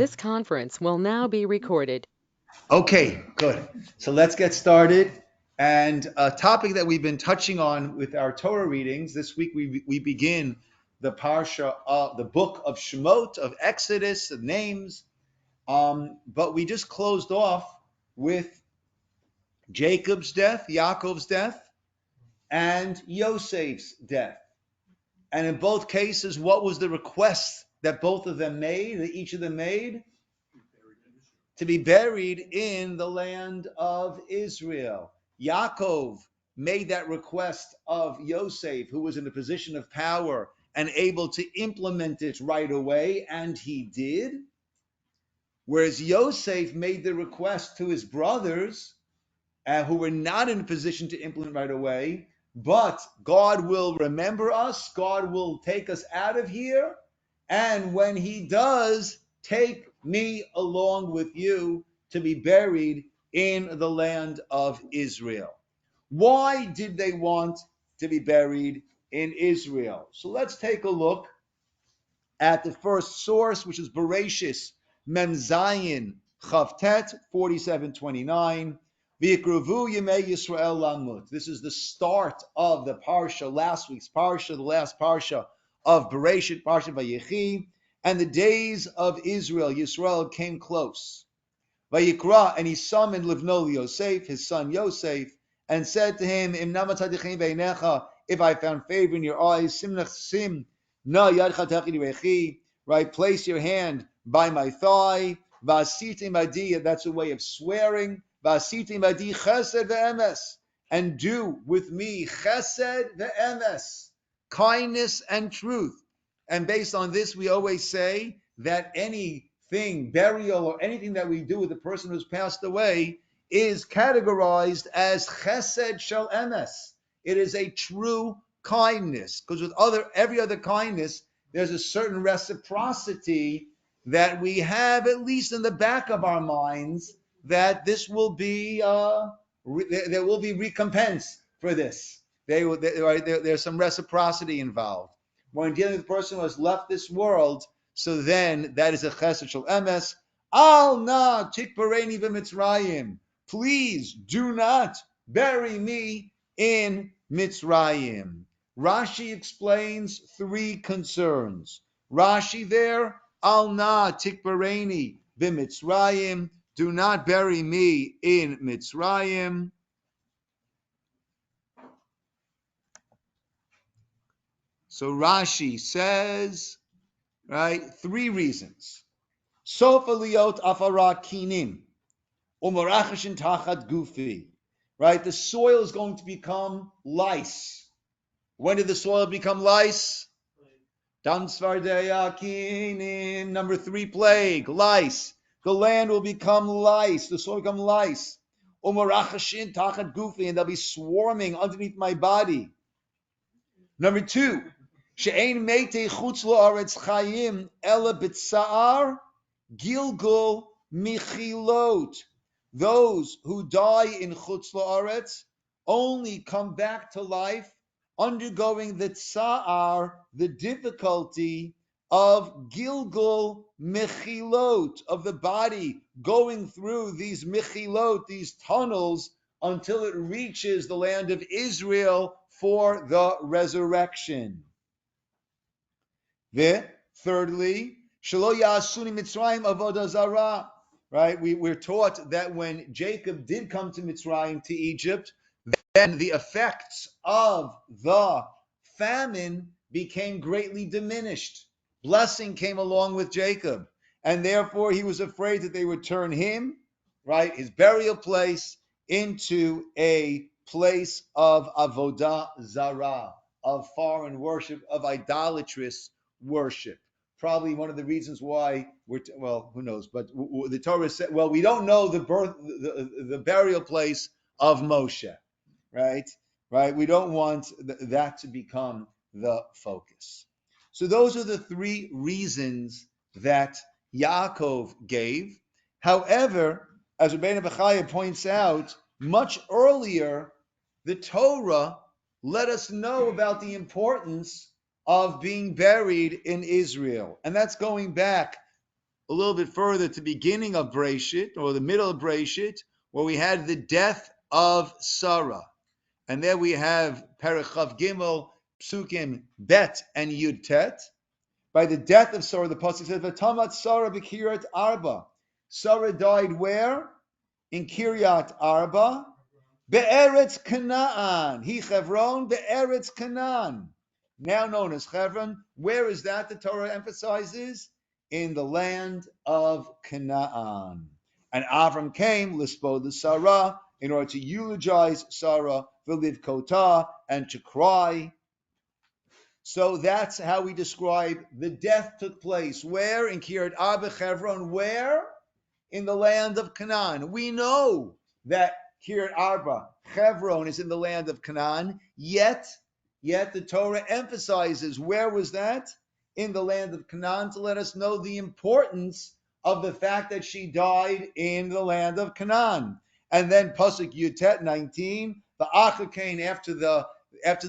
This conference will now be recorded. Okay, good. So let's get started. And a topic that we've been touching on with our Torah readings this week, we begin the parsha of the book of Shemot, of Exodus, of names. But we just closed off with Jacob's death, Yaakov's death, and Yosef's death. And in both cases, what was the request that both of them made, that each of them made? To be buried in the land of Israel. Yaakov made that request of Yosef, who was in a position of power and able to implement it right away, and he did. Whereas Yosef made the request to his brothers, who were not in a position to implement right away, but God will remember us, God will take us out of here, and when he does, take me along with you to be buried in the land of Israel. Why did they want to be buried in Israel? So let's take a look at the first source, which is Bereshis Mem Zayin Chavtet 47:29. V'yikruvu Yemei Yisroel Lamut. This is the start of the parsha, last week's parsha, the last parsha of Bereshit, parsha Vayechi, and the days of Israel, Yisroel, came close. Vayikra, and he summoned Livno Yosef, his son Yosef, and said to him, Im namatadichem veinecha, if I found favor in your eyes, simnach sim na yadcha techi, right? Place your hand by my thigh. Vasiti madi, that's a way of swearing. Vasiti madi chesed ve'emes, and do with me chesed ve'emes, kindness and truth. And based on this, we always say that anything, burial or anything that we do with a person who's passed away is categorized as chesed shel emes. It is a true kindness, because with every other kindness, there's a certain reciprocity that we have, at least in the back of our minds, that this will be there will be recompense for this. There's some reciprocity involved. When dealing with a person who has left this world, so then that is a chesed shel emes. Al na tikbareni b'mitzrayim. Please do not bury me in Mitzrayim. Rashi explains three concerns. Rashi there, Al na tikbareni b'mitzrayim. Do not bury me in Mitzrayim. So Rashi says, right, three reasons. Sofa liot afara kinim, umorachashin tachat gufi. Right, the soil is going to become lice. When did the soil become lice? Damsvardeya kinim. Number 3 plague, lice. The land will become lice. The soil will become lice. Umorachashin tachat gufi, and they'll be swarming underneath my body. Number 2. She'ein meitei chutz la'aretz chayim ela b'tsa'ar gilgul michilot. Those who die in chutz la'aretz only come back to life undergoing the tsa'ar, the difficulty of gilgul michilot, of the body going through these michilot, these tunnels, until it reaches the land of Israel for the resurrection. Thirdly, Shelo Yasuni Mitzrayim Avodah Zarah. Right, we're taught that when Jacob did come to Mitzrayim, to Egypt, then the effects of the famine became greatly diminished. Blessing came along with Jacob, and therefore he was afraid that they would turn him, right, his burial place, into a place of Avodah Zarah, of foreign worship, of idolatrous worship. Probably one of the reasons why who knows? But the Torah said, well, we don't know the burial place of Moshe, right? Right? We don't want that to become the focus. So those are the 3 reasons that Yaakov gave. However, as Rabbi Bechaya points out, much earlier, the Torah let us know about the importance of being buried in Israel. And that's going back a little bit further to the beginning of Breshit, or the middle of Breshit, where we had the death of Sarah. And there we have Perichav Gimel, Psukim, Bet, and Yud Tet. By the death of Sarah, the Pasuk says, V'tamat Sarah b'Kiryat Arba. Sarah died where? In Kiryat Arba. Be'eretz Canaan. He Chevron, Be'eretz Canaan. Now known as Chevron. Where is that the Torah emphasizes? In the land of Canaan. And Avram came, Lispo the Sarah, in order to eulogize Sarah, V'liv Kota, and to cry. So that's how we describe the death took place. Where? In Kiryat Arba, Chevron. Where? In the land of Canaan. We know that Kiryat Arba, Chevron, is in the land of Canaan. Yet the Torah emphasizes where was that? In the land of Canaan, to let us know the importance of the fact that she died in the land of Canaan. And then Pasuk Yutet 19, the Achakain after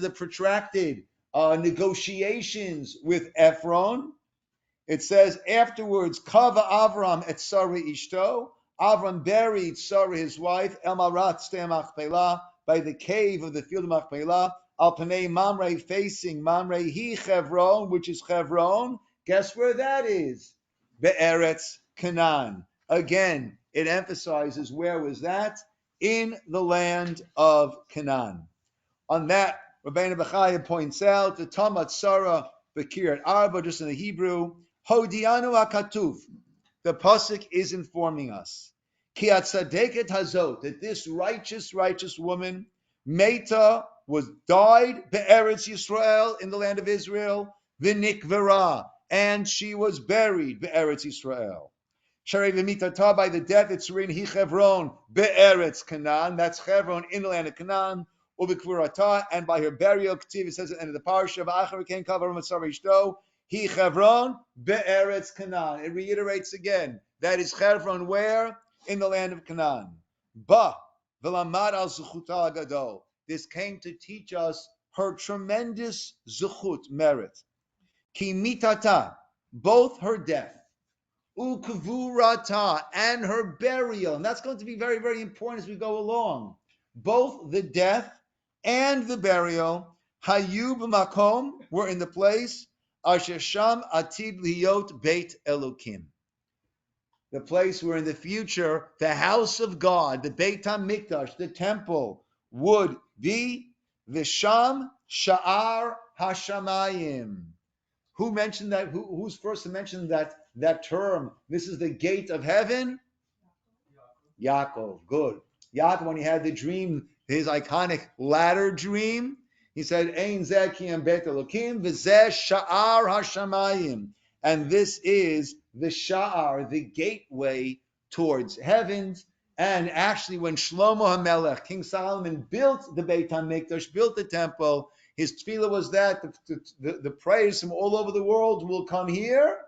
the protracted negotiations with Ephron. It says afterwards, Kava Avram et Sarah Ishto. Avram buried Sarah his wife, El Marat Stem Machpelah, by the cave of the field of Machpelah, Al Panei Mamre, facing Mamre Hi Chevron, which is Chevron. Guess where that is? Be'eretz Canaan. Again, it emphasizes where was that? In the land of Canaan. On that, Rabbeinu Bechaya points out the Tamat Sarah Bekirat Arba, just in the Hebrew, Hodianu Akatuv. The pasuk is informing us, Ki atzadeket hazot, that this righteous woman, Meta, died be'eretz Yisroel, in the land of Israel, v'nikvera, and she was buried be'eretz Yisroel. Sharei v'mitata, by the death, it's in Hi Chevron be'eretz Canaan. That's Chevron in the land of Canaan. Ubikvurata, and by her burial, Ktiv, it says at the end of the parsha, V'achar ken kavarim atzar ishto, Hi Chevron be'eretz Canaan. It reiterates again. That is Chevron where? In the land of Canaan. Ba v'lamad al zuchuta gadol. This came to teach us her tremendous zuchut, merit. Ki mitata, both her death, ukvurata, and her burial. And that's going to be very, very important as we go along. Both the death and the burial, hayu b'makom, were in the place, asher sham atid liyot beit elokim. The place where in the future, the house of God, the Beit HaMikdash, the temple, would be Visham Sha'ar Hashamayim. Who mentioned that? Who's first to mention that term? This is the gate of heaven? Yaakov. Good. Yaakov, when he had the dream, his iconic ladder dream, he said, Ein zeh kiyam beit Elokim, v'zeh sha'ar hashamayim. And this is the sha'ar, the gateway towards heavens. And actually, when Shlomo HaMelech, King Solomon, built the Beit HaMikdash, built the temple, his tefillah was that the prayers from all over the world will come here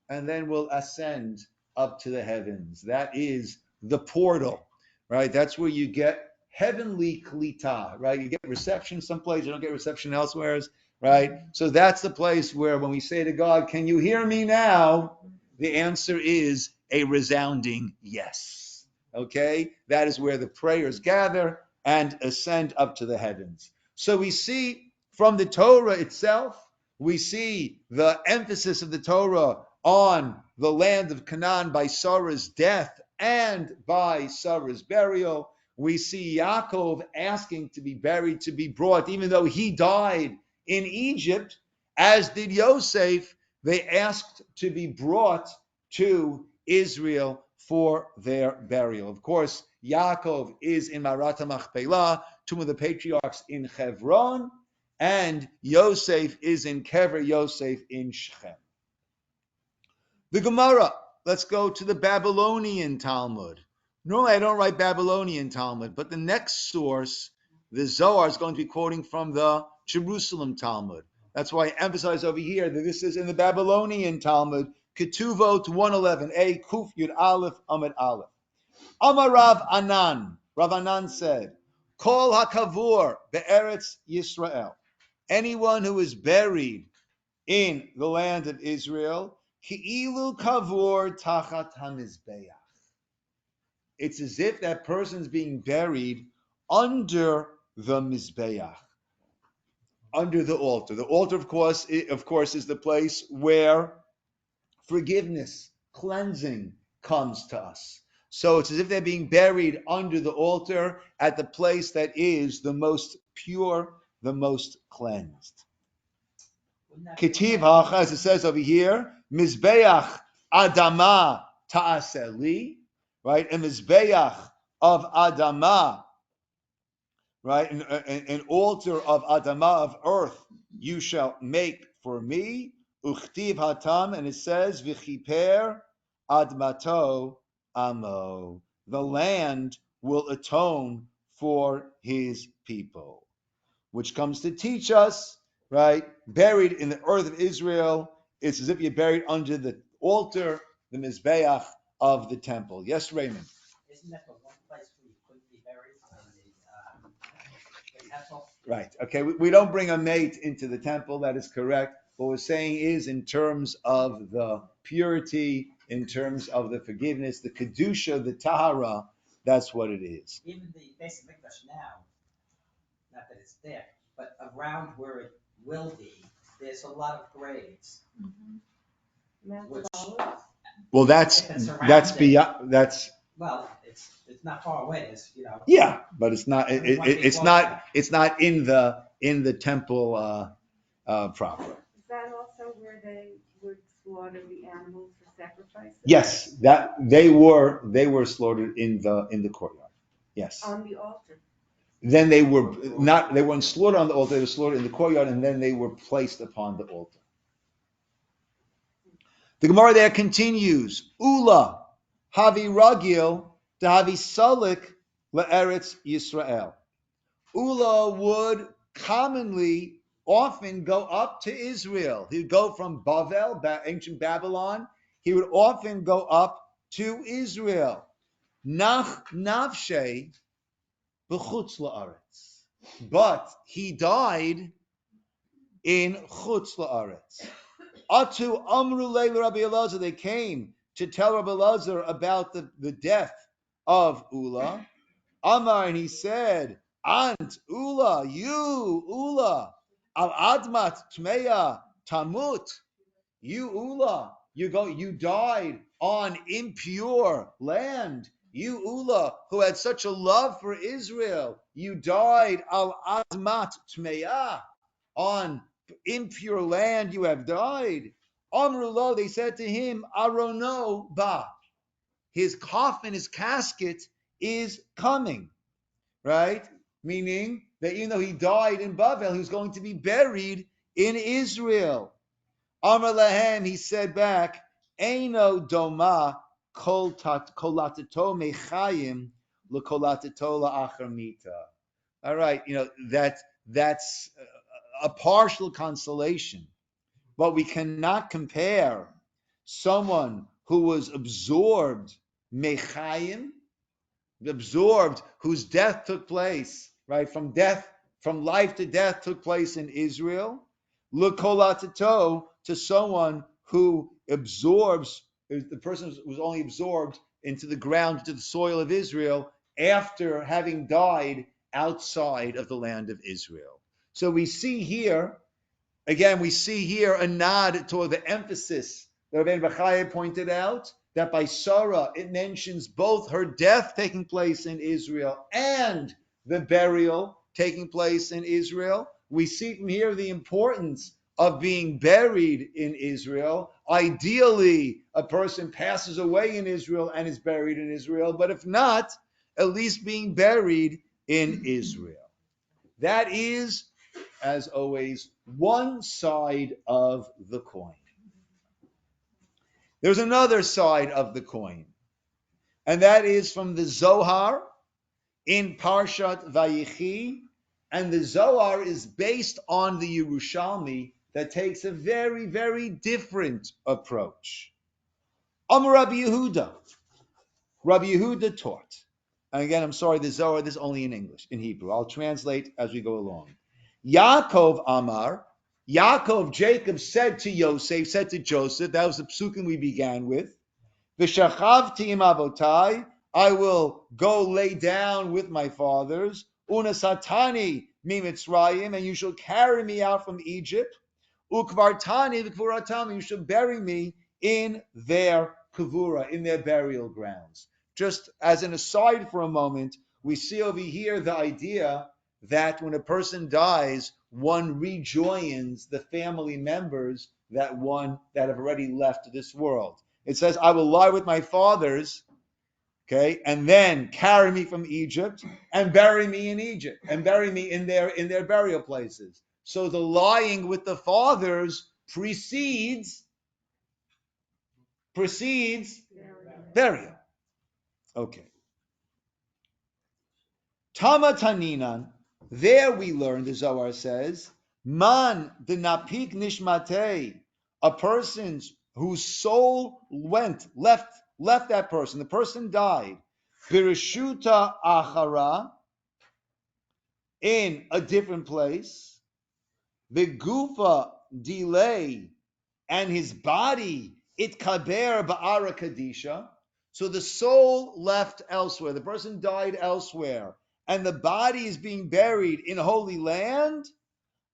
and then will ascend up to the heavens. That is the portal, right? That's where you get heavenly klita, right? You get reception someplace, you don't get reception elsewhere, right? So that's the place where when we say to God, can you hear me now? The answer is a resounding yes, okay? That is where the prayers gather and ascend up to the heavens. So we see from the Torah itself, we see the emphasis of the Torah on the land of Canaan by Sarah's death and by Sarah's burial. We see Yaakov asking to be buried, to be brought, even though he died in Egypt, as did Yosef. They asked to be brought to Israel for their burial. Of course, Yaakov is in Marat Machpelah, tomb of the patriarchs in Hebron, and Yosef is in Kever Yosef in Shechem. The Gemara, let's go to the Babylonian Talmud. Normally I don't write Babylonian Talmud, but the next source, the Zohar, is going to be quoting from the Jerusalem Talmud. That's why I emphasize over here that this is in the Babylonian Talmud, Ketuvot 111a, Kuf Yud Aleph, Amud Aleph. Amar Rav Anan, Rav Anan said, Kol HaKavur Be'eretz Yisrael, anyone who is buried in the land of Israel, Ki'ilu kavur tachat hamizbeach. It's as if that person's being buried under the mizbeach, under the altar. The altar, of course, is the place where forgiveness, cleansing comes to us. So it's as if they're being buried under the altar at the place that is the most pure, the most cleansed. Ketiv hacha, as it says over here, mizbeach adama ta'aseli, right? A mizbeach of adama, right? An altar of adama, of earth, you shall make for me. Uchtiv hatam, and it says v'chiper admato amo. The land will atone for his people, which comes to teach us, right? Buried in the earth of Israel, it's as if you're buried under the altar, the mizbeach of the temple. Yes, Raymond. Isn't that the one place where you couldn't be buried in the temple? Right. Okay. We don't bring a mate into the temple. That is correct. What we're saying is, in terms of the purity, in terms of the forgiveness, the kedusha, the tahara, that's what it is. Even the basic mikdash now, not that it's there, but around where it will be, there's a lot of graves. Which, well, that's beyond. That's well, it's not far away. It's yeah, but it's not. It's not in the temple proper. Is that also where they would slaughter the animals for sacrifices? Yes, that they were slaughtered in the courtyard. Yes. On the altar. Then they weren't slaughtered on the altar. They were slaughtered in the courtyard, and then they were placed upon the altar. The Gemara there continues. Ula havi ragil to havi salik le'eretz Yisroel. Ula would often go up to Israel. He'd go from Bavel, ancient Babylon. He would often go up to Israel. Nach nafshe b'chutz la'aretz. But he died in chutz la'aretz. Atu amru leil Rabbi Elazar. They came to tell Rabbi Elazar about the death of Ula. Amar, and he said, Ant Ula, you Ula, al admat tmeya tamut. You Ula, you died on impure land. You Ula, who had such a love for Israel, you died al admat tmeya, on impure land you have died. Amrulo, they said to him, Arono ba. His coffin, his casket is coming, right? Meaning that even though he died in Bavel, he was going to be buried in Israel. Amar lahem, he said back, Eino doma kolatato mechayim lekolatato la'achar mita. All right, that's a partial consolation, but we cannot compare someone who was absorbed mechayim, whose death took place, right? From life to death took place in Israel. Lekolatato, to someone who absorbs, the person was only absorbed into the ground, into the soil of Israel after having died outside of the land of Israel. So we see here a nod toward the emphasis that Rabbi Bachaya pointed out, that by Sarah it mentions both her death taking place in Israel and the burial taking place in Israel. We see from here the importance of being buried in Israel. Ideally, a person passes away in Israel and is buried in Israel, but if not, at least being buried in Israel. That is, as always, one side of the coin. There's another side of the coin, and that is from the Zohar in Parshat Vayichi, and the Zohar is based on the Yerushalmi that takes a very, very different approach. Rabbi Yehuda taught, and again, I'm sorry, the Zohar, this is only in English, in Hebrew. I'll translate as we go along. Yaakov Amar, Jacob said to Yosef, said to Joseph, that was the psukim we began with, V'shachavti im avotai, I will go lay down with my fathers, unasatani mi Mitzrayim, and you shall carry me out from Egypt, ukvartani v'kvuratam, you shall bury me in their kavura, in their burial grounds. Just as an aside for a moment, we see over here the idea that when a person dies, one rejoins the family members that have already left this world. It says, I will lie with my fathers, okay, and then carry me from Egypt and bury me in Egypt and bury me in their burial places. So the lying with the fathers precedes burial. Okay. Tama Taninan, there we learn, the Zohar says, Man de napik nishmatei, a person whose soul left that person, the person died, Birishuta achara, in a different place, Bigufa delay, and his body, it kaber ba'ara kadisha, so the soul left elsewhere, the person died elsewhere, and the body is being buried in Holy Land,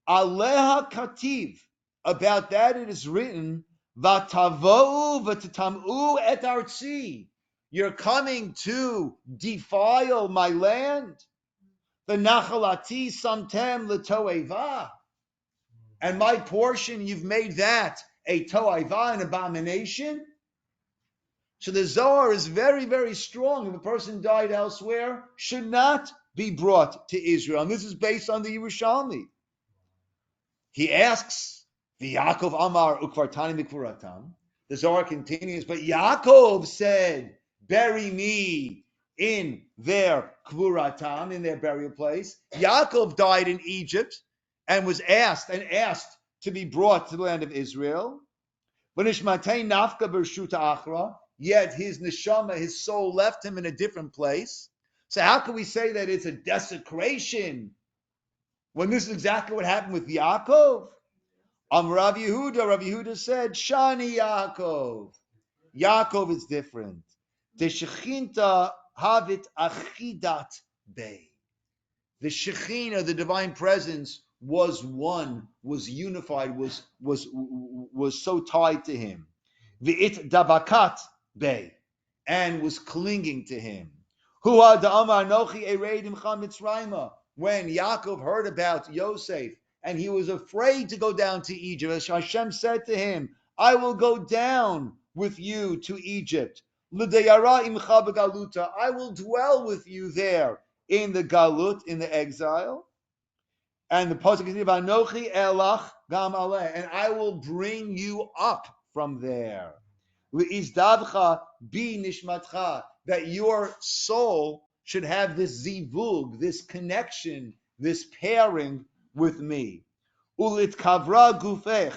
Aleha Kativ. About that it is written, Vatavo'u v'tatamu et artzi. You're coming to defile my land. The nachalati samtem l'toeva. And my portion, you've made that a toeva, an abomination. So the Zohar is very, very strong. If a person died elsewhere, should not be brought to Israel. And this is based on the Yerushalmi. He asks, the Yaakov Amar Ukvartani Mikvuratam. The Zohar continues, but Yaakov said, bury me in their Kvuratam, in their burial place. Yaakov died in Egypt and was asked to be brought to the land of Israel. Yet his neshama, his soul left him in a different place. So how can we say that it's a desecration when this is exactly what happened with Yaakov? Rav Yehuda said, Shani Yaakov. Yaakov is different. The Shechinta havit achidat bei. The Shekhinah, the divine presence, was one, was unified, was so tied to him. V'it dabakat bei, and was clinging to him. Hua da'amar nochi ereidim cha Mitzrayma. When Yaakov heard about Yosef, and he was afraid to go down to Egypt, Hashem said to him, I will go down with you to Egypt. L'dayara imcha begaluta. I will dwell with you there in the galut, in the exile. And the pasuk is Anochi elach gam aleh, and I will bring you up from there. V'izdavcha bi nishmatcha, that your soul should have this zivug, this connection, this pairing with me. Ulit kavra gufech,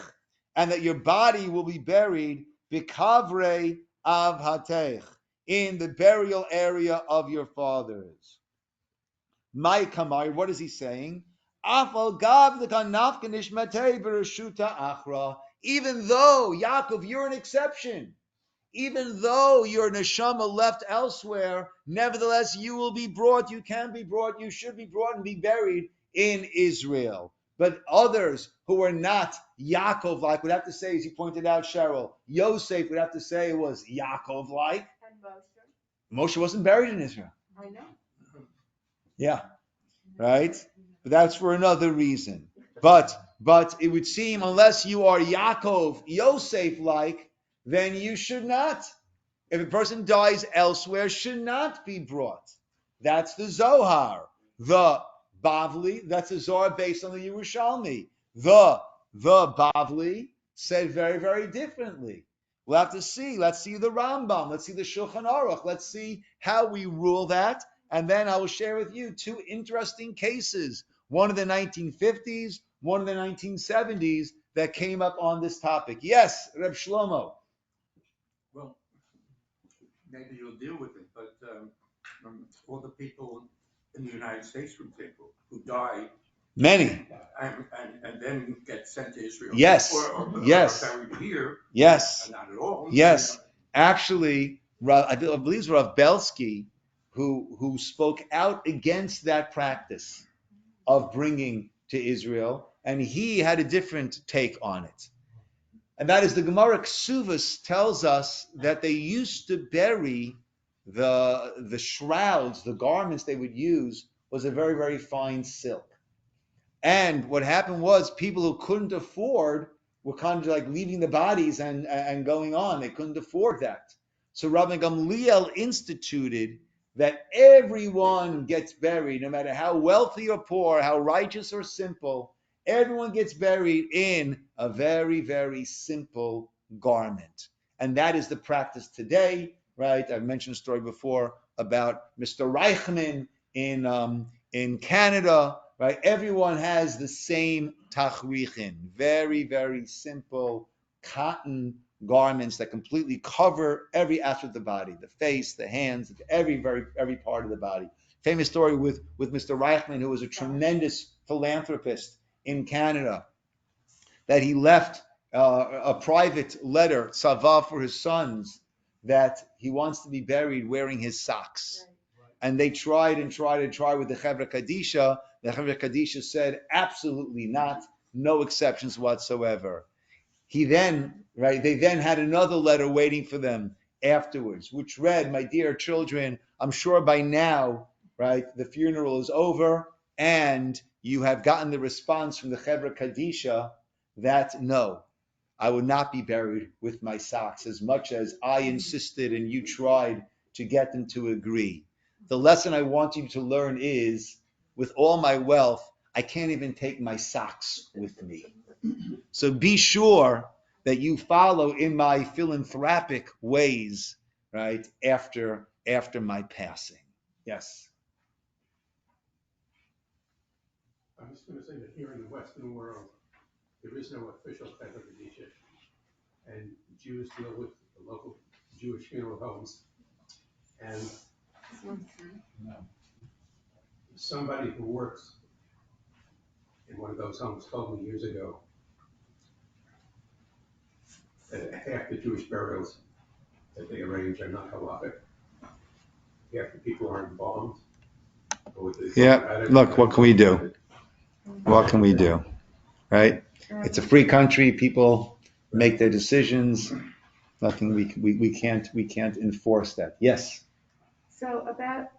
and that your body will be buried b'kavre avhatech, in the burial area of your fathers. My kamar, what is he saying? Afal gav the kanafka nishmatei b'reshuta achra. Even though Yaakov, you're an exception. Even though your neshama left elsewhere, nevertheless you will be brought, you can be brought, you should be brought and be buried in Israel. But others who are not Yaakov-like would have to say, as you pointed out, Cheryl, Yosef would have to say it was Yaakov-like. And Moshe wasn't buried in Israel. I know. Yeah, right? But that's for another reason. But it would seem, unless you are Yaakov, Yosef-like, then you should not. If a person dies elsewhere, should not be brought. That's the Zohar. The Bavli, that's the Zohar based on the Yerushalmi. The Bavli said very, very differently. We'll have to see. Let's see the Rambam. Let's see the Shulchan Aruch. Let's see how we rule that. And then I will share with you two interesting cases. One in the 1950s, one in the 1970s that came up on this topic. Yes, Reb Shlomo. Well, maybe you'll deal with it, but all the people in the United States, for example, who die Many. And then get sent to Israel. Yes. Or Yes. buried here. Yes. Not at all. Yes. Actually, I believe it's Rav Belsky who spoke out against that practice of bringing to Israel, and he had a different take on it. And that is the Gemara Ksuvas tells us that they used to bury the shrouds, the garments they would use was a very, very fine silk. And what happened was people who couldn't afford were kind of like leaving the bodies and going on. They couldn't afford that. So Rabbi Gamliel instituted that everyone gets buried, no matter how wealthy or poor, how righteous or simple, everyone gets buried in a very, very simple garment. And that is the practice today, right? I've mentioned a story before about Mr. Reichman in Canada, right? Everyone has the same tachrichin, very, very simple cotton garments that completely cover every aspect of the body, the face, the hands, every part of the body. Famous story with Mr. Reichman, who was a tremendous philanthropist in Canada, that he left a private letter, tzava, for his sons, that he wants to be buried wearing his socks. And they tried with the Chevra Kadisha. The Chevra Kadisha said, absolutely not, no exceptions whatsoever. They then had another letter waiting for them afterwards, which read, my dear children, I'm sure by now, right, the funeral is over, and you have gotten the response from the Chevra Kadisha that no, I would not be buried with my socks, as much as I insisted and you tried to get them to agree. The lesson I want you to learn is, with all my wealth, I can't even take my socks with me. So be sure that you follow in my philanthropic ways, right, after my passing. Yes. I'm just going to say that here in the Western world, there is no official Chevra Kadisha, and Jews deal with the local Jewish funeral homes. And somebody who works in one of those homes told me years ago that half the Jewish burials that they arrange are not halachic. Half the people are embalmed. Yeah, look, what can we do? What can we do? Right? It's a free country. People make their decisions. Nothing we can't enforce that. Yes. So about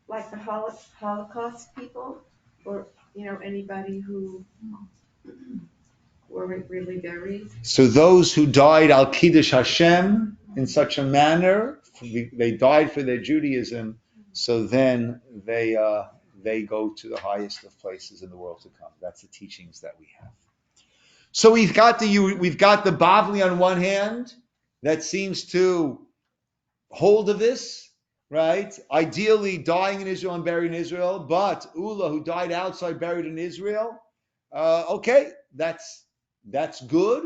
like the Holocaust people, or anybody who weren't really buried. So those who died al kiddush Hashem in such a manner, they died for their Judaism. So then they go to the highest of places in the world to come. That's the teachings that we have. So we've got the Bavli on one hand that seems to hold of this, right? Ideally dying in Israel and buried in Israel, but Ula, who died outside, buried in Israel, okay, that's good,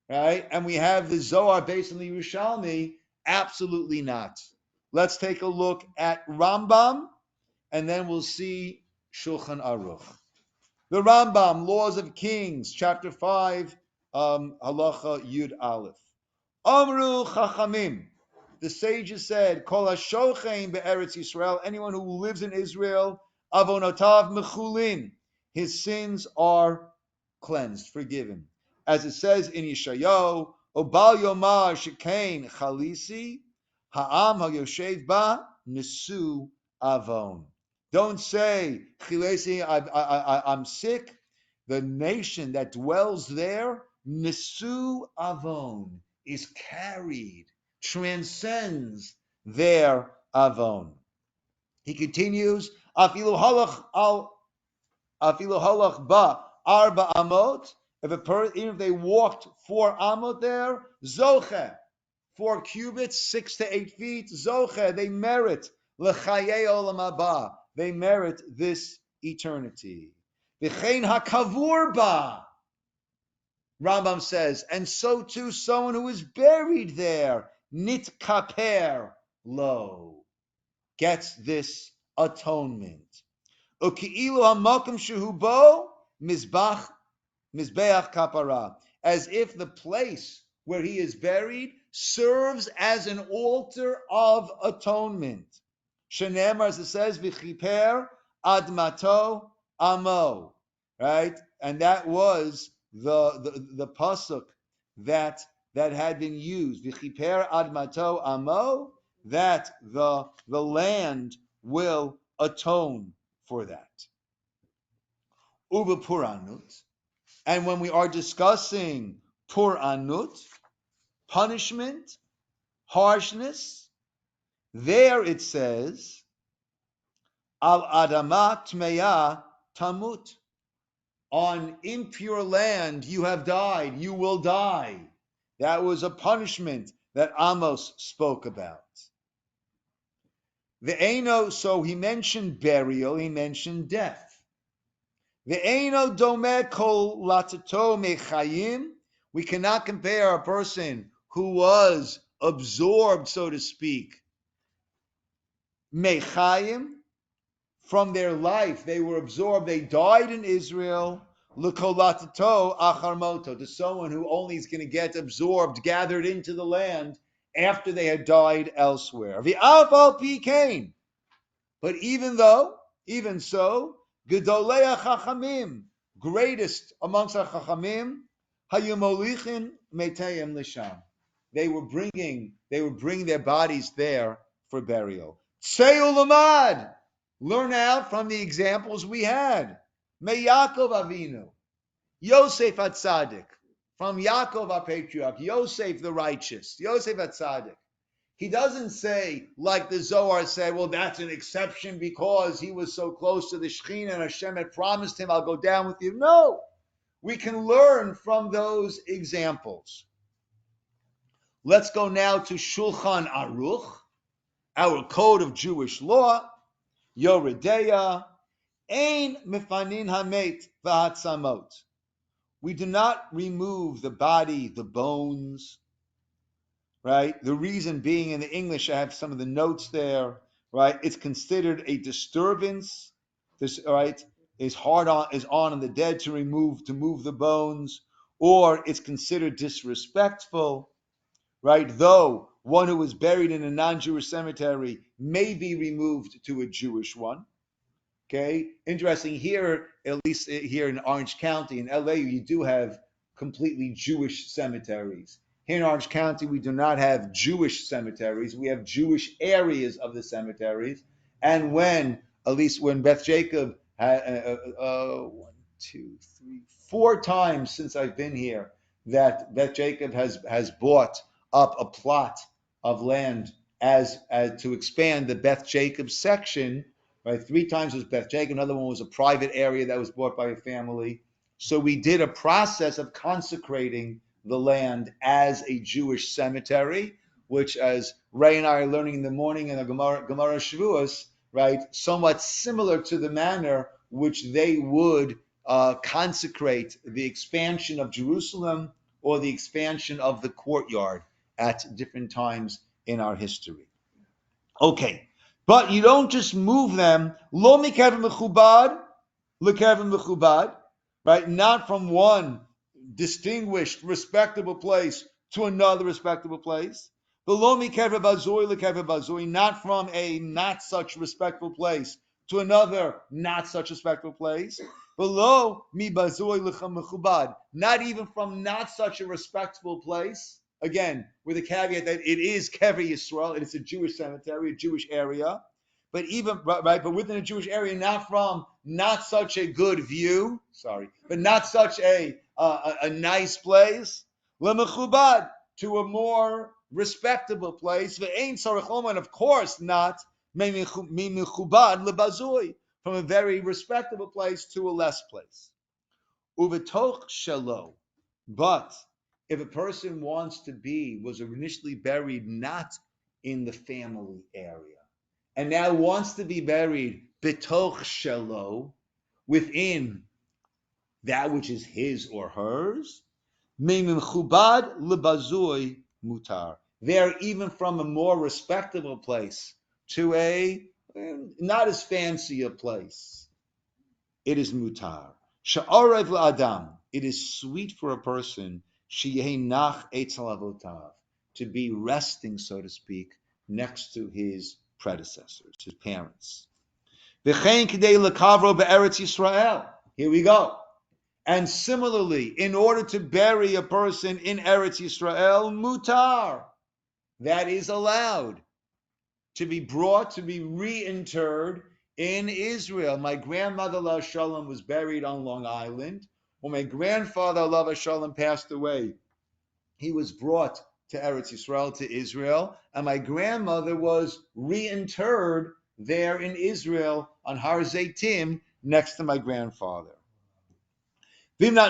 right? And we have the Zohar based on the Yerushalmi, absolutely not. Let's take a look at Rambam, and then we'll see Shulchan Aruch. The Rambam, Laws of Kings, chapter 5, halacha Yud Aleph. Amru Chachamim. The sages said, Kol HaShochein be'eretz Yisrael, anyone who lives in Israel, avonotav mechulin, his sins are cleansed, forgiven. As it says in Yeshayahu, Obal Yomar Shekain Chalisi, Ha'am HaYoshev Ba Nesu Avon. Don't say, Chilesi, I'm sick. The nation that dwells there, Nesu Avon, is carried, transcends their Avon. He continues, Afilu halach ba arba amot. Even if they walked 4 amot there, zoche, 4 cubits, 6 to 8 feet, zoche, they merit l'chayei olam haba. They merit this eternity. V'chein hakavur ba. Rambam says, and so too someone who is buried there, nit kaper lo, gets this atonement. Uki'ilu hamakom shehu bo Mizbeach kapara, as if the place where he is buried serves as an altar of atonement. Shenemar, as it says, v'chiper admato amo, right? And that was the pasuk that had been used. V'chiper admato amo, that the land will atone for that. Uba puranut. And when we are discussing puranut, punishment, harshness, there it says, al adama tmeya tamut. On impure land you have died, you will die. That was a punishment that Amos spoke about. The Eno, so he mentioned burial, he mentioned death. Ve'eno domeh kol latato mechayim. We cannot compare a person who was absorbed, so to speak, mechayim, from their life. They were absorbed. They died in Israel. L'kol latato achar moto, to someone who only is going to get absorbed, gathered into the land after they had died elsewhere. V'af al pi kain. But even so, Gedolei Chachamim, greatest amongst our Chachamim, Hayumolichin Metayim Lisham. They were bringing their bodies there for burial. Tseu Lamad, learn out from the examples we had. Me Yaakov Avinu, Yosef Atzadik, from Yaakov our patriarch, Yosef the righteous, Yosef Atzadik. He doesn't say, like the Zohar said, well, that's an exception because he was so close to the Shekhinah and Hashem had promised him, I'll go down with you. No, we can learn from those examples. Let's go now to Shulchan Aruch, our code of Jewish law, Yoredeya, Ein Mefanin Hamet V'Hatzamot. We do not remove the body, the bones, right? The reason being, in the English, I have some of the notes there, right? It's considered a disturbance. This, right, is on the dead to move the bones, or it's considered disrespectful, right? Though one who was buried in a non-Jewish cemetery may be removed to a Jewish one. Okay, interesting here, at least here in Orange County, in LA, you do have completely Jewish cemeteries. Here in Orange County, we do not have Jewish cemeteries. We have Jewish areas of the cemeteries. And at least when Beth Jacob had 4 times since I've been here, that Beth Jacob has bought up a plot of land as to expand the Beth Jacob section. Right, 3 times was Beth Jacob. Another one was a private area that was bought by a family. So we did a process of consecrating the land as a Jewish cemetery, which, as Ray and I are learning in the morning in the Gemara Shavuos, right, somewhat similar to the manner which they would consecrate the expansion of Jerusalem or the expansion of the courtyard at different times in our history. Okay, but you don't just move them, lo mikevim mechubad, lekevim mechubad, right? Not from one distinguished, respectable place to another respectable place. Below mi kever bazoi lekever bazoi, not from a not such respectable place to another not such respectable place. Below mi bazoi lechamechubad, not even from not such a respectable place. Again, with the caveat that it is kever Yisroel, it is a Jewish cemetery, a Jewish area. But but within a Jewish area, not from not such a good view, but not such a nice place, lemechubad, to a more respectable place, ve'ein tzarich lomar, and of course not mechubad lebazui, from a very respectable place to a less place. Uvetoch shelo, but if a person was initially buried not in the family area, and now wants to be buried betoch shelo, within that which is his or hers, me'mechubad lebazui mutar. They're even from a more respectable place to a not as fancy a place. It is mutar. Sha'arev la'adam. It is sweet for a person sheyeh nach etzel avotav, to be resting, so to speak, next to his predecessors, his parents. V'chein k'dei lekavro be'eretz Yisrael. Here we go. And similarly, in order to bury a person in Eretz Yisrael, mutar, that is allowed, to be brought to be reinterred in Israel. My grandmother, Alav Shalom, was buried on Long Island. When my grandfather, Alav Shalom, passed away, he was brought to Eretz Yisrael, to Israel, and my grandmother was reinterred there in Israel on Har Zeitim next to my grandfather. If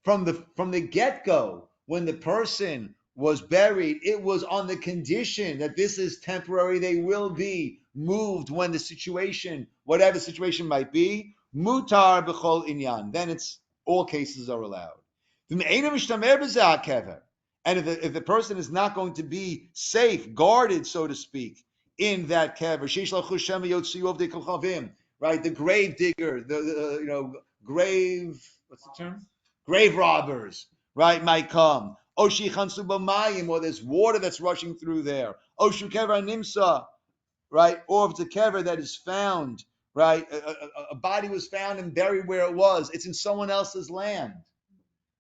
from the get-go, when the person was buried, it was on the condition that this is temporary, they will be moved when the situation, whatever the situation might be, mutar b'chol inyan, then it's all cases are allowed. And if the person is not going to be safe, guarded, so to speak, in that kever, right? The grave digger, the grave, what's the term? Grave robbers, right? Might come. Oshi chansu b'mayim, or there's water that's rushing through there. Oshu kever nimsa, right? Or if it's a kever that is found, right? A body was found and buried where it was. It's in someone else's land,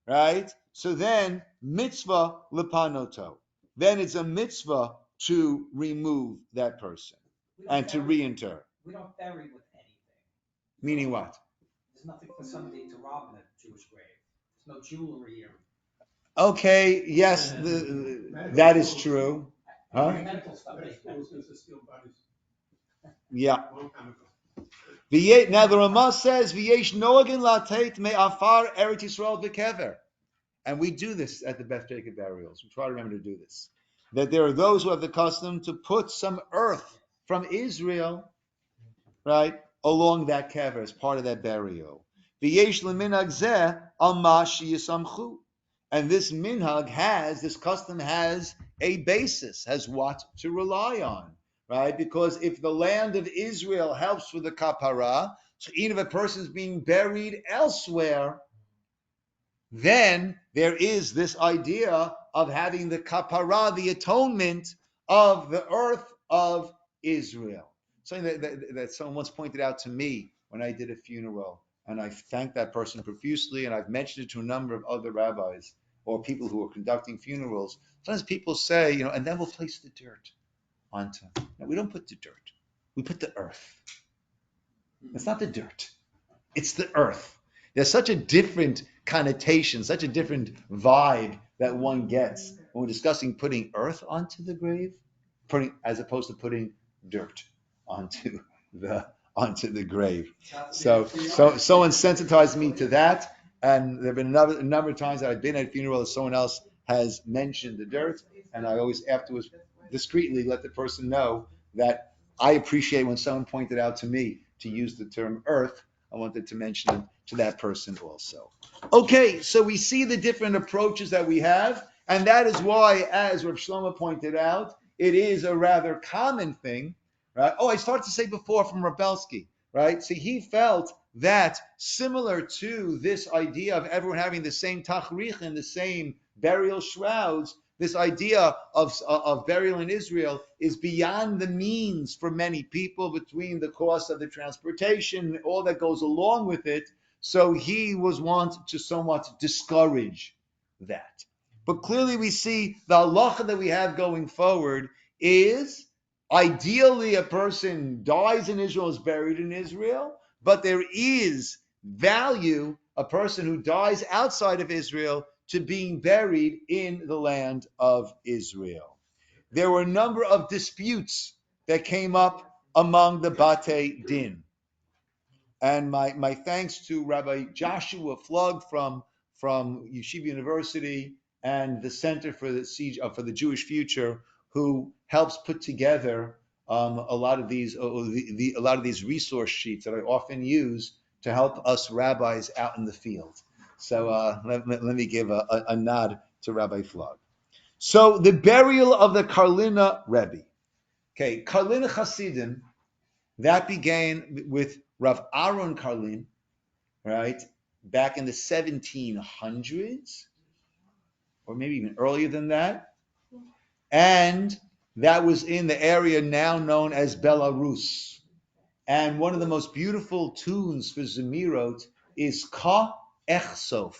right? So then mitzvah lepanoto. Then it's a mitzvah to remove that person and to reinter. We don't bury with anything. Meaning what? There's nothing for somebody to rob in a Jewish grave. There's no jewelry or Okay, yes, that is true. Huh? medical stuff. Yeah. Now the Ramah says, "V'yesh noagin latet me'afar Eretz Yisrael v'kever," and we do this at the Beth Jacob burials. We try to remember to do this. That there are those who have the custom to put some earth from Israel, right, along that kever as part of that burial. V'yesh leminhag zeh al ma sheyisamchu. And this minhag this custom has a basis, has what to rely on, right? Because if the land of Israel helps with the kapara, so even if a person is being buried elsewhere, then there is this idea of having the kapara, the atonement of the earth of Israel. Something that someone once pointed out to me when I did a funeral, and I thanked that person profusely, and I've mentioned it to a number of other rabbis or people who are conducting funerals. Sometimes people say, and then we'll place the dirt onto. No, we don't put the dirt. We put the earth. It's not the dirt. It's the earth. There's such a different connotation, such a different vibe that one gets when we're discussing putting earth onto the grave, as opposed to putting dirt onto the grave. So someone sensitized me to that. And there have been a number of times that I've been at a funeral that someone else has mentioned the dirt, and I always afterwards discreetly let the person know that I appreciate when someone pointed out to me to use the term earth. I wanted to mention it to that person also. Okay, so we see the different approaches that we have, and that is why, as Rav Shlomo pointed out, it is a rather common thing, right? Oh, I started to say before from Rabelsky, right? So he felt that similar to this idea of everyone having the same tachrich and the same burial shrouds, this idea of burial in Israel is beyond the means for many people between the cost of the transportation, all that goes along with it. So he was want to somewhat discourage that. But clearly we see the halacha that we have going forward is ideally a person dies in Israel, is buried in Israel, but there is value, a person who dies outside of Israel, to being buried in the land of Israel. There were a number of disputes that came up among the Batei Din. And my thanks to Rabbi Joshua Flug from Yeshiva University and the Center for the Jewish Future, who helps put together a lot of these resource sheets that I often use to help us rabbis out in the field. So let me give a nod to Rabbi Flug. So the burial of the Karlina Rebbe. Okay, Karlina Hasidim, that began with Rav Aaron Karlin, right, back in the 1700s, or maybe even earlier than that. And that was in the area now known as Belarus. And one of the most beautiful tunes for Zemirot is Ka Echsof.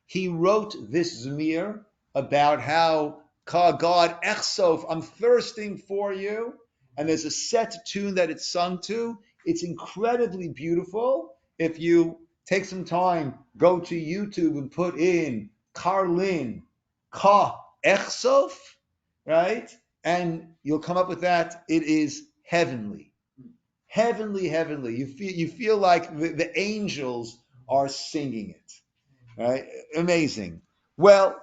He wrote this Zemir about how Ka, God Echsof, I'm thirsting for you. And there's a set tune that it's sung to. It's incredibly beautiful. If you take some time, go to YouTube and put in Karlin, Ka Echsof, right? And you'll come up with that. It is heavenly. Heavenly, heavenly. You feel like the angels are singing it. Right? Amazing. Well,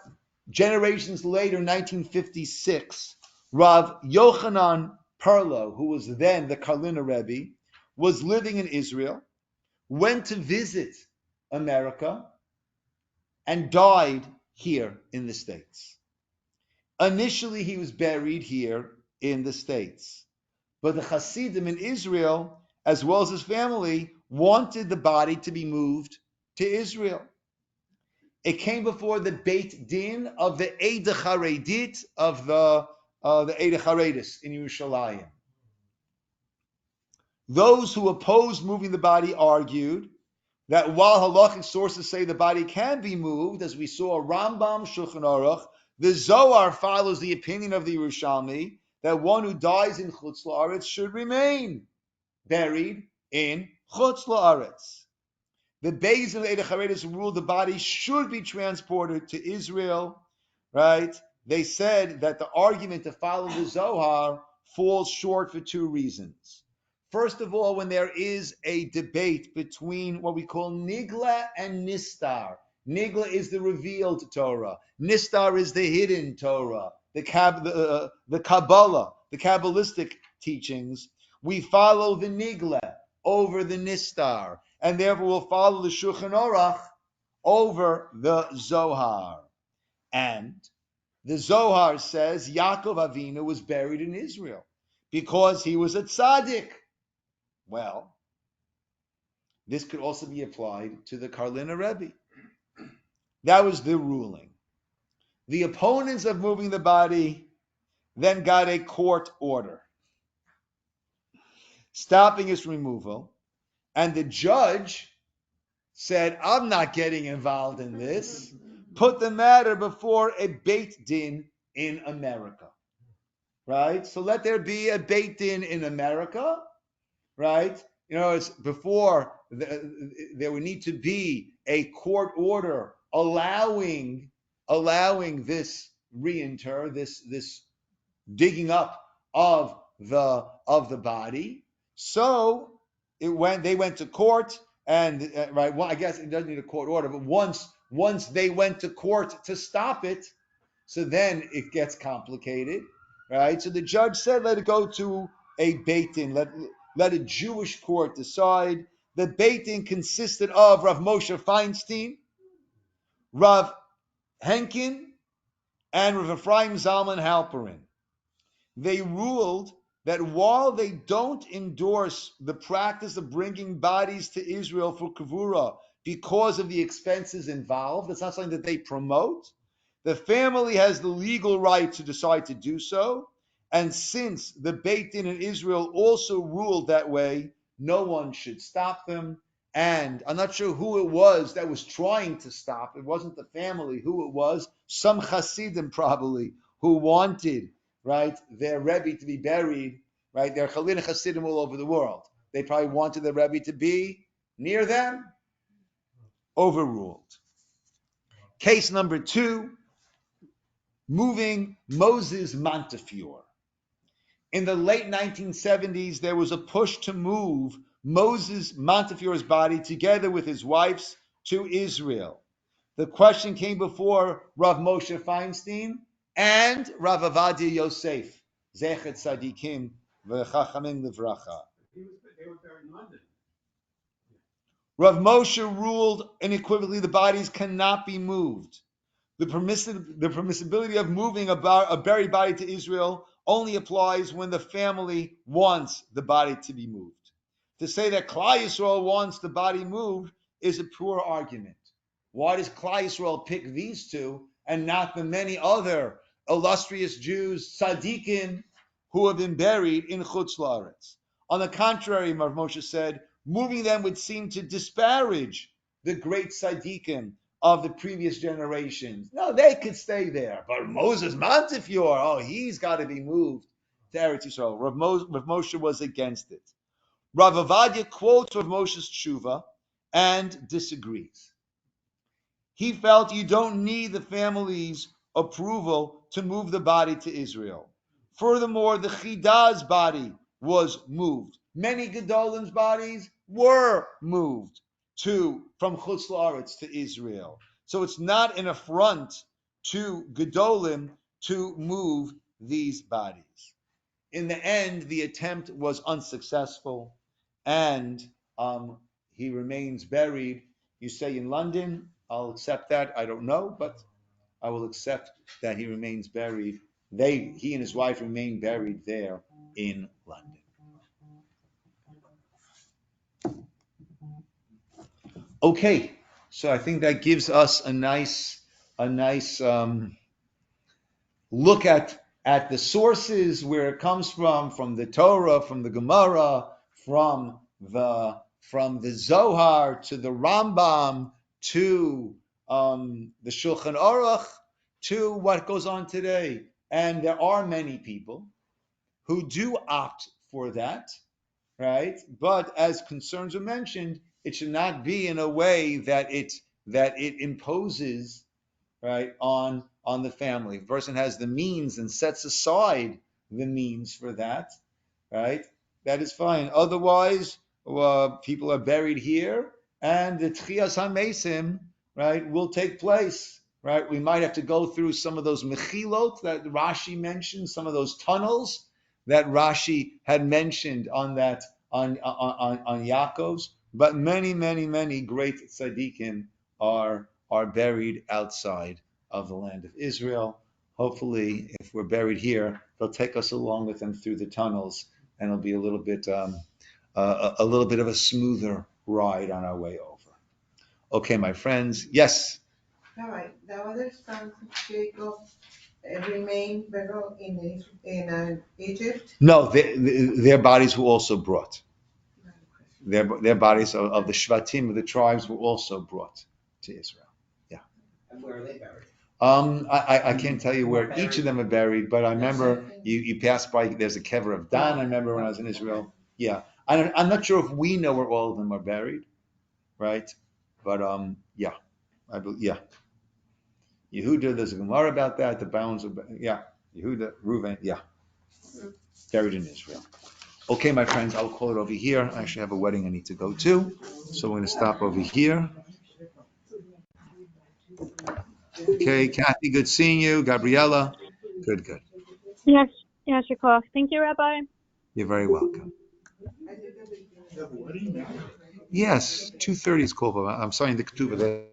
generations later, 1956, Rav Yochanan Perlo, who was then the Karliner Rebbe, was living in Israel, went to visit America, and died here in the States. Initially, he was buried here in the States. But the Hasidim in Israel, as well as his family, wanted the body to be moved to Israel. It came before the Beit Din of the Eid Charedit of the Eid Charedis in Yerushalayim. Those who opposed moving the body argued that while halachic sources say the body can be moved, as we saw Rambam, Shulchan Aruch, the Zohar follows the opinion of the Yerushalmi that one who dies in Chutz La'aretz should remain buried in Chutz La'aretz. The Beis of Eid Charedis ruled the body should be transported to Israel, right? They said that the argument to follow the Zohar falls short for two reasons. First of all, when there is a debate between what we call Nigla and Nistar. Nigla is the revealed Torah. Nistar is the hidden Torah, the Kabbalah, the Kabbalistic teachings. We follow the Nigla over the Nistar, and therefore we'll follow the Shulchan Aruch over the Zohar. And the Zohar says Yaakov Avinu was buried in Israel because he was a tzaddik. Well, this could also be applied to the Karliner Rebbe. That was the ruling. The opponents of moving the body then got a court order stopping its removal, and the judge said, I'm not getting involved in this. Put the matter before a Beit Din in America. Right? So let there be a Beit Din in America. Right? You know, it's before there would need to be a court order allowing this reinter, this digging up of the body. So they went to court, and right. Well, I guess it doesn't need a court order, but once they went to court to stop it, so then it gets complicated, right? So the judge said, let it go to a Beit Din, let a Jewish court decide. The Beit Din consisted of Rav Moshe Feinstein, Rav Henkin, and Rav Ephraim Zalman Halperin. They ruled that while they don't endorse the practice of bringing bodies to Israel for kavura because of the expenses involved, it's not something that they promote. The family has the legal right to decide to do so. And since the Beit Din in Israel also ruled that way, no one should stop them. And I'm not sure who it was that was trying to stop. It wasn't the family. Who it was? Some Hasidim probably, who wanted, right, their Rebbe to be buried, right? There are Chalin Hasidim all over the world. They probably wanted their Rebbe to be near them. Overruled. Case number 2, moving Moses Montefiore. In the late 1970s, there was a push to move Moses Montefiore's body together with his wife's to Israel. The question came before Rav Moshe Feinstein and Rav Avadia Yosef, Zechet Tzadikim v'Chachamim Livracha. They were buried in London. Rav Moshe ruled unequivocally the bodies cannot be moved. The permissibility of moving a buried body to Israel only applies when the family wants the body to be moved. To say that Klal Yisrael wants the body moved is a poor argument. Why does Klal Yisrael pick these two and not the many other illustrious Jews, tzaddikim, who have been buried in Chutz La'aretz? On the contrary, Rav Moshe said, moving them would seem to disparage the great tzaddikim of the previous generations. No, they could stay there. But Moses Montefiore, he's got to be moved to Eretz Yisrael. Rav Moshe was against it. Rav Avadia quotes Rav Moshe's tshuva and disagrees. He felt you don't need the family's approval to move the body to Israel. Furthermore, the Chida's body was moved. Many Gedolim's bodies were moved from Chutz La'aretz to Israel. So it's not an affront to Gedolim to move these bodies. In the end, the attempt was unsuccessful, and he remains buried. You say in London, I'll accept that. I don't know, but I will accept that he remains buried. He and his wife remain buried there in London. Okay, so I think that gives us a nice look at the sources where it comes from the Torah, from the Gemara, from the Zohar to the Rambam to the Shulchan Aruch to what goes on today. And there are many people who do opt for that, right? But as concerns are mentioned, it should not be in a way that it imposes, right, on the family. If a person has the means and sets aside the means for that, right, that is fine. Otherwise, people are buried here, and the Tchias HaMesim, right, will take place, right? We might have to go through some of those mechilot that Rashi mentioned, some of those tunnels that Rashi had mentioned on Yaakov's, but many great tzaddikim are buried outside of the land of Israel. Hopefully, if we're buried here, they'll take us along with them through the tunnels, and it'll be a little bit of a smoother ride on our way over. Okay, my friends. Yes. All right. The other sons of Jacob remain buried in Egypt. No, their bodies were also brought. Their bodies of the Shvatim, of the tribes, were also brought to Israel. Yeah. And where are they buried? I can't tell you where each of them are buried, but I remember you passed by. There's a kever of Dan. I remember when I was in Israel. Yeah, I'm not sure if we know where all of them are buried, right? But yeah, Yehuda. There's a Gemara about that. The bounds of Yehuda, Reuven. Yeah, buried in Israel. Okay, my friends, I'll call it over here. I actually have a wedding I need to go to, so we're going to stop over here. Okay, Kathy, good seeing you. Gabriella, good. Yes, your call. Thank you, Rabbi. You're very welcome. Yes, 2:30 is called. I'm sorry, the ketubah there.